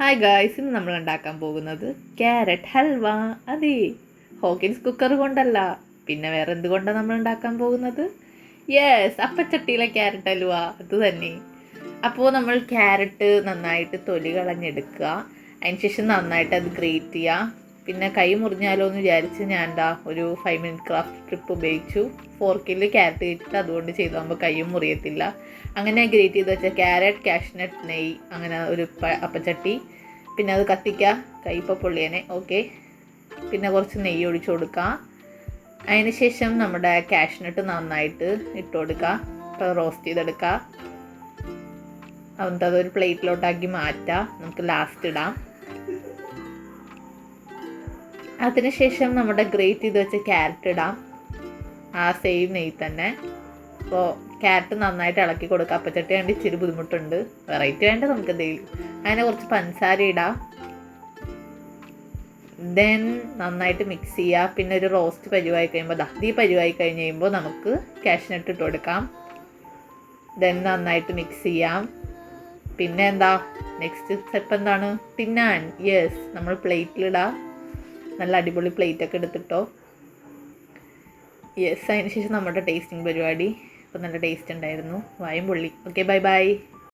Hi guys, ഇന്ന് നമ്മൾ ഉണ്ടാക്കാൻ പോകുന്നത് ക്യാരറ്റ് ഹൽവ. അതെ, ഹോക്കിൻസ് കുക്കർ കൊണ്ടല്ല, പിന്നെ വേറെ എന്തുകൊണ്ടാണ് നമ്മൾ ഉണ്ടാക്കാൻ പോകുന്നത്? യെസ്, അപ്പച്ചട്ടിയിലെ ക്യാരറ്റ് ഹൽവ, അത് തന്നെ. അപ്പോൾ നമ്മൾ ക്യാരറ്റ് നന്നായിട്ട് തൊലി കളഞ്ഞെടുക്കുക. അതിനുശേഷം നന്നായിട്ട് അത് ഗ്രേറ്റ് ചെയ്യുക. പിന്നെ കൈ മുറിഞ്ഞാലോ എന്ന് വിചാരിച്ച് ഞാൻ ഒരു 5 മിനിറ്റ് ക്രാഫ്റ്റ് ട്രിപ്പ് ഉപയോഗിച്ചു. ഫോർക്കിൽ ക്യാരറ്റ് ഇട്ടിട്ട് അതുകൊണ്ട് ചെയ്താകുമ്പോൾ കൈയും മുറിയത്തില്ല. അങ്ങനെ ഗ്രേറ്റ് ചെയ്ത് വെച്ചാൽ ക്യാരറ്റ്, കാഷ്നട്ട്, നെയ്യ്, അങ്ങനെ ഒരു അപ്പച്ചട്ടി. പിന്നെ അത് കത്തിക്കുക, കൈ ഇപ്പോൾ പൊള്ളിയനെ. ഓക്കെ, പിന്നെ കുറച്ച് നെയ്യ് ഒഴിച്ചു കൊടുക്കുക. അതിന് ശേഷം നമ്മുടെ കാഷ്നട്ട് നന്നായിട്ട് ഇട്ട് കൊടുക്കുക. ഇപ്പോൾ റോസ്റ്റ് ചെയ്തെടുക്കുക. എന്നിട്ട് അതൊരു പ്ലേറ്റിലോട്ടാക്കി മാറ്റുക. നമുക്ക് ലാസ്റ്റ് ഇടാം. അതിനുശേഷം നമ്മുടെ ഗ്രേറ്റ് ചെയ്ത് വെച്ച ക്യാരറ്റ് ഇടാം, ആ സെയിം നെയ്യ് തന്നെ. അപ്പോൾ ക്യാരറ്റ് നന്നായിട്ട് ഇളക്കി കൊടുക്കുക. അപ്പച്ചട്ടി വേണ്ടി ഇച്ചിരി ബുദ്ധിമുട്ടുണ്ട്, വെറൈറ്റി വേണ്ട നമുക്ക് എന്തെങ്കിലും. അതിനെ കുറച്ച് പഞ്ചസാര ഇടാം. ദെൻ നന്നായിട്ട് മിക്സ് ചെയ്യുക. പിന്നെ ഒരു റോസ്റ്റ് പരുവായി കഴിയുമ്പോൾ ഈ പരുവായി കഴിഞ്ഞ് കഴിയുമ്പോൾ നമുക്ക് കാഷ്നട്ട് ഇട്ട് കൊടുക്കാം. ദെൻ നന്നായിട്ട് മിക്സ് ചെയ്യാം. പിന്നെ നെക്സ്റ്റ് സ്റ്റെപ്പ് എന്താണ്? തിന്നാൻ. യെസ്, നമ്മൾ പ്ലേറ്റിലിടാം. നല്ല അടിപൊളി പ്ലേറ്റൊക്കെ എടുത്തിട്ടോ. യെസ്, അതിന് ശേഷം നമ്മുടെ ടേസ്റ്റിംഗ് പരിപാടി. അപ്പോൾ നല്ല ടേസ്റ്റ് ഉണ്ടായിരുന്നു, വായും പൊള്ളി. Okay, bye bye.